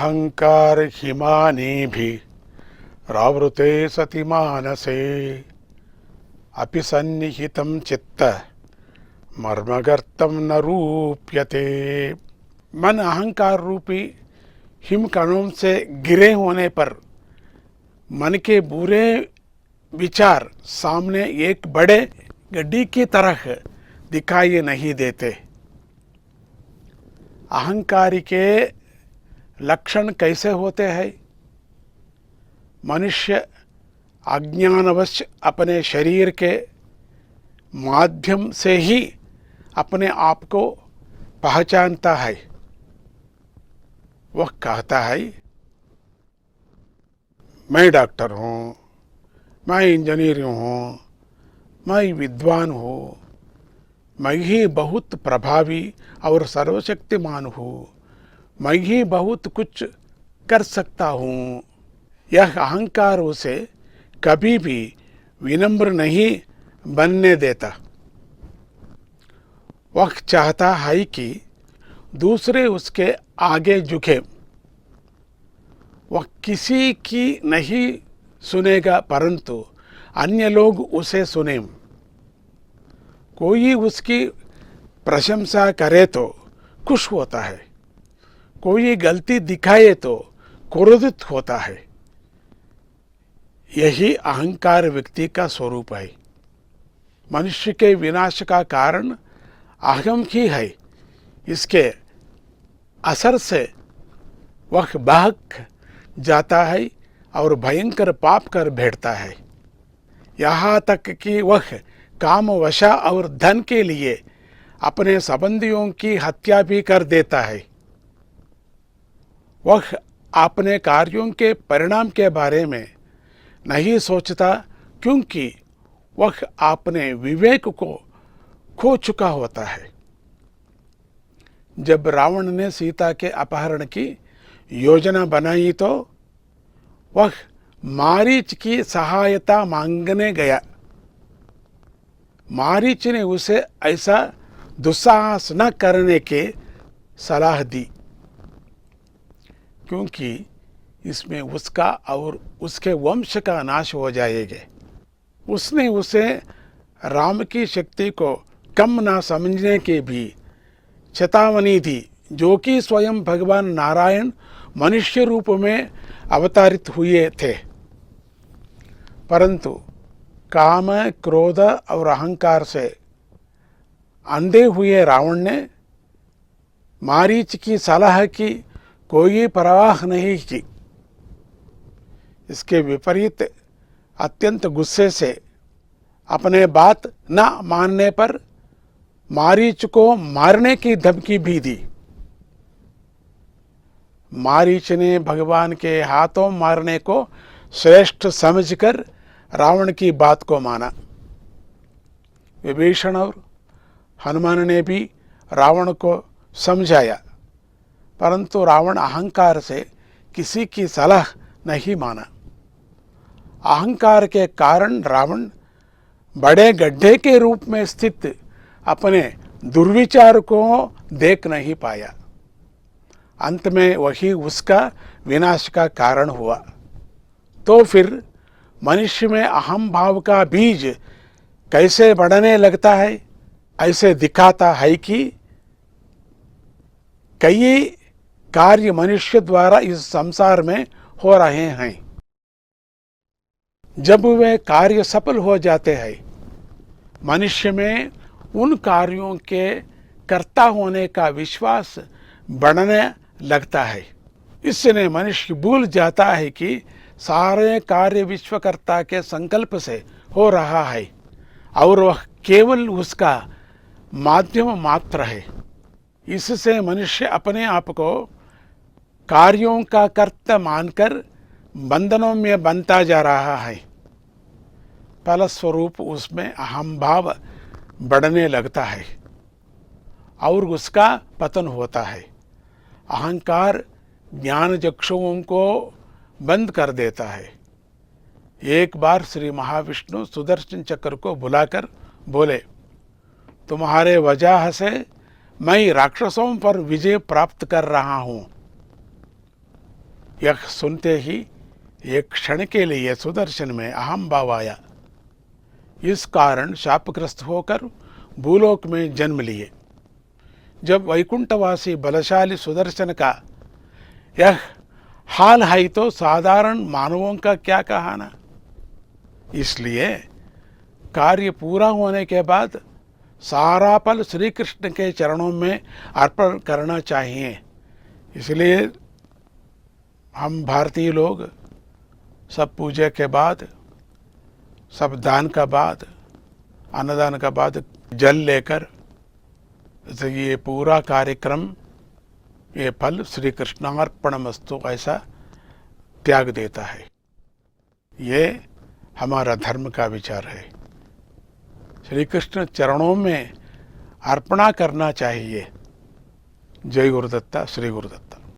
अहंकार हिमानीभिरावृते सति मानसे अपि सन्निहितं चित्त मर्मगर्तं न रूप्यते। मन अहंकार रूपी हिम कणों से गिरे होने पर मन के बुरे विचार सामने एक बड़े गड्ढे की तरह दिखाई नहीं देते। अहंकारी के लक्षण कैसे होते हैं? मनुष्य अज्ञानवश अपने शरीर के माध्यम से ही अपने आप को पहचानता है। वह कहता है, मैं डॉक्टर हूँ, मैं इंजीनियर हूँ, मैं विद्वान हूँ, मैं ही बहुत प्रभावी और सर्वशक्तिमान हूँ, मैं ही बहुत कुछ कर सकता हूँ। यह अहंकार उसे कभी भी विनम्र नहीं बनने देता। वह चाहता है कि दूसरे उसके आगे झुके। वह किसी की नहीं सुनेगा, परंतु अन्य लोग उसे सुने। कोई उसकी प्रशंसा करे तो खुश होता है, कोई गलती दिखाए तो क्रोधित होता है। यही अहंकार व्यक्ति का स्वरूप है। मनुष्य के विनाश का कारण अहम ही है। इसके असर से वह बहक जाता है और भयंकर पाप कर बैठता है। यहाँ तक कि वह काम वशा और धन के लिए अपने संबंधियों की हत्या भी कर देता है। वह अपने कार्यों के परिणाम के बारे में नहीं सोचता, क्योंकि वह अपने विवेक को खो चुका होता है। जब रावण ने सीता के अपहरण की योजना बनाई तो वह मारीच की सहायता मांगने गया। मारीच ने उसे ऐसा दुस्साहस न करने की सलाह दी, क्योंकि इसमें उसका और उसके वंश का नाश हो जाएगा। उसने उसे राम की शक्ति को कम ना समझने की भी चेतावनी दी, जो कि स्वयं भगवान नारायण मनुष्य रूप में अवतरित हुए थे। परंतु काम, क्रोध और अहंकार से अंधे हुए रावण ने मारीच की सलाह की कोई परवाह नहीं की। इसके विपरीत अत्यंत गुस्से से अपने बात न मानने पर मारीच को मारने की धमकी भी दी। मारीच ने भगवान के हाथों मारने को श्रेष्ठ समझकर रावण की बात को माना। विभीषण और हनुमान ने भी रावण को समझाया, परंतु रावण अहंकार से किसी की सलाह नहीं माना। अहंकार के कारण रावण बड़े गड्ढे के रूप में स्थित अपने दुर्विचार को देख नहीं पाया। अंत में वही उसका विनाश का कारण हुआ। तो फिर मनुष्य में अहम भाव का बीज कैसे बढ़ने लगता है? ऐसे दिखाता है कि कई कार्य मनुष्य द्वारा इस संसार में हो रहे हैं। जब वे कार्य सफल हो जाते हैं, मनुष्य में उन कार्यों के कर्ता होने का विश्वास बढ़ने लगता है। इससे मनुष्य भूल जाता है कि सारे कार्य विश्वकर्ता के संकल्प से हो रहा है और वह केवल उसका माध्यम मात्र है। इससे मनुष्य अपने आप को कार्यों का कर्ता मानकर बंधनों में बनता जा रहा है। फलस्वरूप उसमें अहम भाव बढ़ने लगता है और उसका पतन होता है। अहंकार ज्ञान चक्षुओं को बंद कर देता है। एक बार श्री महाविष्णु सुदर्शन चक्र को बुलाकर बोले, तुम्हारे वजह से मैं राक्षसों पर विजय प्राप्त कर रहा हूँ। यह सुनते ही एक क्षण के लिए सुदर्शन में अहम भाव आया। इस कारण शापग्रस्त होकर भूलोक में जन्म लिए। जब वैकुंठवासी बलशाली सुदर्शन का यह हाल है तो साधारण मानवों का क्या कहना। इसलिए कार्य पूरा होने के बाद सारा फल श्री कृष्ण के चरणों में अर्पण करना चाहिए। इसलिए हम भारतीय लोग सब पूजा के बाद, सब दान का बाद, अन्नदान का बाद जल लेकर ये पूरा कार्यक्रम, ये फल श्री कृष्णार्पणमस्तु ऐसा त्याग देता है। ये हमारा धर्म का विचार है। श्री कृष्ण चरणों में अर्पणा करना चाहिए। जय गुरुदत्ता, श्री गुरुदत्ता।